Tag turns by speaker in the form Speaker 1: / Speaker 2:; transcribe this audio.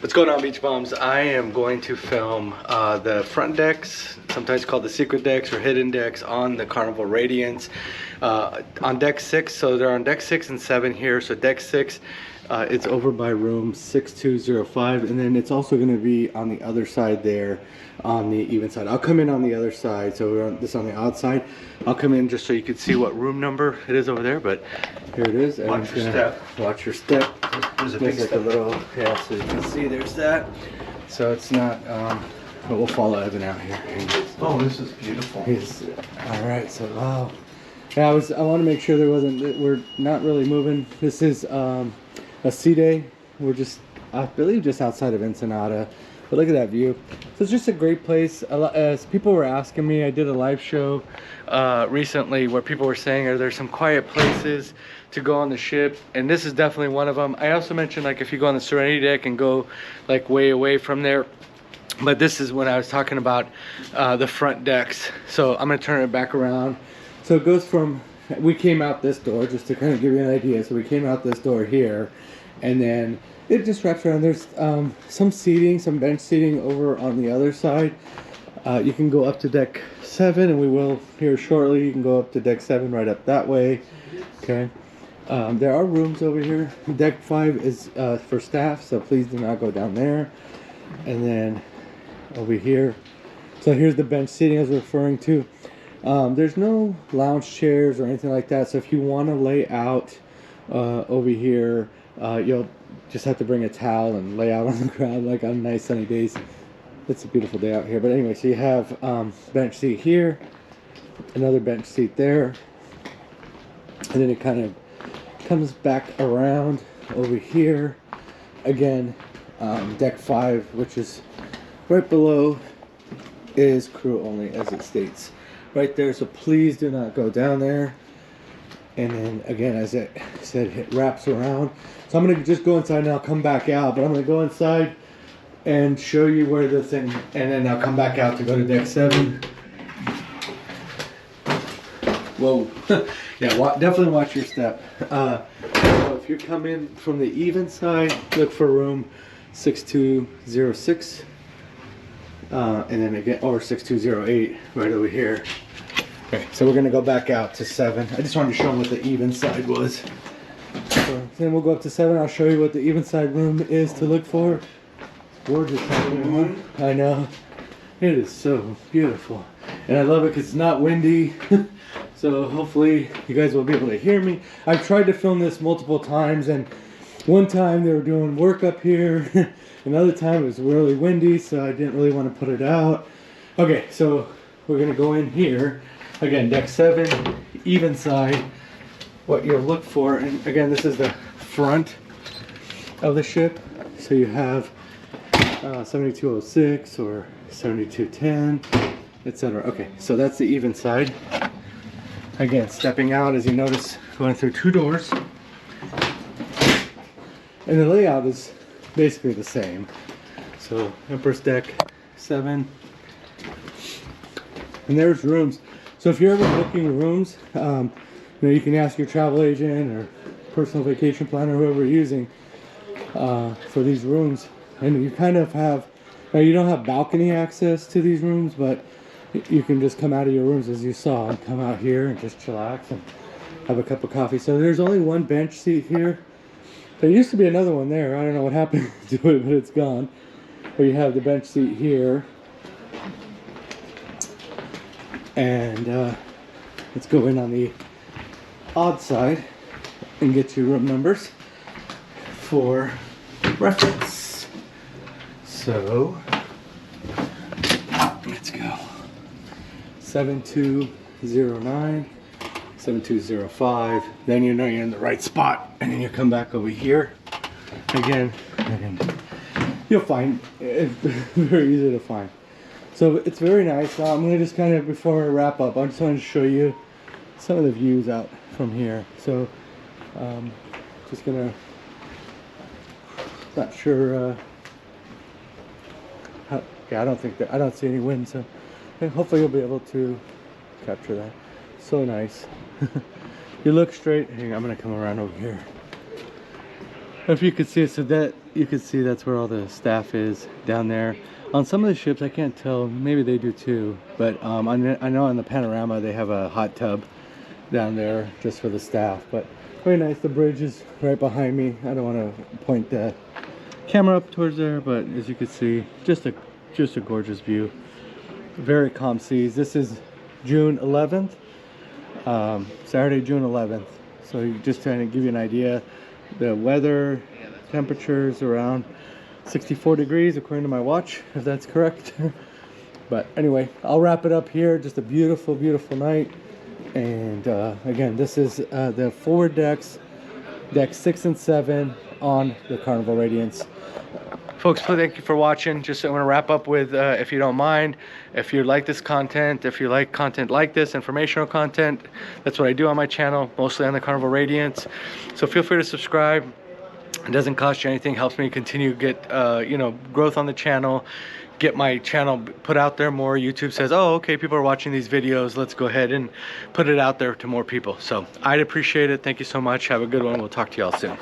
Speaker 1: What's going on, Beach Bums? I am going to film the front decks, sometimes called the secret decks or hidden decks, on the Carnival Radiance on deck 6. So they're on deck 6 and 7 here. So deck 6, it's over by room 6205, and then it's also going to be on the other side there, on the even side. I'll come in on the other side, so we're on this on the outside. I'll come in just so you can see what room number it is over there, but here it is.
Speaker 2: Watch your step.
Speaker 1: Watch your step.
Speaker 2: There's a big
Speaker 1: like
Speaker 2: step.
Speaker 1: a little, yeah, so you can see there's that. So it's not, but we'll follow Evan out here.
Speaker 2: Oh, this is beautiful.
Speaker 1: He's, all right, so wow. Yeah, I want to make sure there wasn't, we're not really moving. This is a sea day. We're just, I believe, just outside of Ensenada. But look at that view. So it's just a great place. As people were asking me, I did a live show recently where people were saying, are there some quiet places to go on the ship? And this is definitely one of them. I also mentioned, like, if you go on the Serenity deck and go like way away from there. But this is when I was talking about the front decks. So I'm gonna turn it back around. So it goes from, we came out this door, just to kind of give you an idea. So we came out this door here, and then it just wraps around. There's some seating, some bench seating over on the other side. You can go up to deck 7, and we will here shortly. You can go up to deck 7 right up that way. Okay. There are rooms over here. Deck 5 is for staff, so please do not go down there. And then over here, so here's the bench seating I was referring to. There's no lounge chairs or anything like that, so if you want to lay out over here, you'll just have to bring a towel and lay out on the ground like on nice sunny days. It's a beautiful day out here. But anyway, so you have bench seat here, another bench seat there, and then it kind of comes back around over here again. Deck 5, which is right below, is crew only, as it states right there, so please do not go down there. And then again, as I said, it wraps around. So I'm gonna just go inside and I'll come back out, but I'm gonna go inside and show you where the thing, and then I'll come back out to go to deck 7. Whoa. Yeah, definitely watch your step. So if you come in from the even side, look for room 6206, and then again, or 6208 right over here. Okay, so we're gonna go back out to 7. I just wanted to show them what the even side was. So then we'll go up to 7. I'll show you what the even side room is to look for. Gorgeous. I know. It is so beautiful. And I love it because it's not windy. So hopefully you guys will be able to hear me. I've tried to film this multiple times, and one time they were doing work up here. Another time it was really windy, so I didn't really want to put it out. Okay, so we're gonna go in here. Again, deck 7, even side. What you'll look for, and again, this is the front of the ship. So you have 7206 or 7210, etc. Okay, so that's the even side. Again, stepping out, as you notice, going through 2 doors. And the layout is basically the same. So Empress deck 7. And there's rooms. So if you're ever booking rooms, you know, you can ask your travel agent or personal vacation planner, whoever you're using, for these rooms. And you kind of have, now you don't have balcony access to these rooms, but you can just come out of your rooms, as you saw, and come out here and just chillax and have a cup of coffee. So there's only one bench seat here. There used to be another one there. I don't know what happened to it, but it's gone. But you have the bench seat here. And let's go in on the odd side and get you room numbers for reference. So let's go. 7209, 7205. Then you know you're in the right spot, and then you come back over here again, and you'll find it's very easy to find. So it's very nice. I'm gonna just kind of, before I wrap up, I just wanted to show you some of the views out from here. So just gonna, not sure how, yeah, I don't think that, I don't see any wind, so hopefully you'll be able to capture that. So nice. You look straight. Hang on, I'm gonna come around over here. If you could see it, so that you could see that's where all the staff is down there. On some of the ships, I can't tell. Maybe they do too. But I know on the Panorama they have a hot tub down there just for the staff. But very nice. The bridge is right behind me. I don't want to point the camera up towards there, but as you can see, just a gorgeous view. Very calm seas. This is June 11th, Saturday, June 11th. So just trying to give you an idea. The weather, temperatures around 64 degrees according to my watch, if that's correct. But anyway, I'll wrap it up here. Just a beautiful, beautiful night. And again, this is the forward decks, decks 6 and 7 on the Carnival Radiance. Folks, thank you for watching. Just I want to wrap up with, if you don't mind, if you like this content, if you like content like this, informational content, that's what I do on my channel, mostly on the Carnival Radiance. So feel free to subscribe. It doesn't cost you anything, helps me continue to get, you know, growth on the channel, get my channel put out there more. YouTube says, oh, okay, people are watching these videos. Let's go ahead and put it out there to more people. So I'd appreciate it. Thank you so much. Have a good one. We'll talk to y'all soon.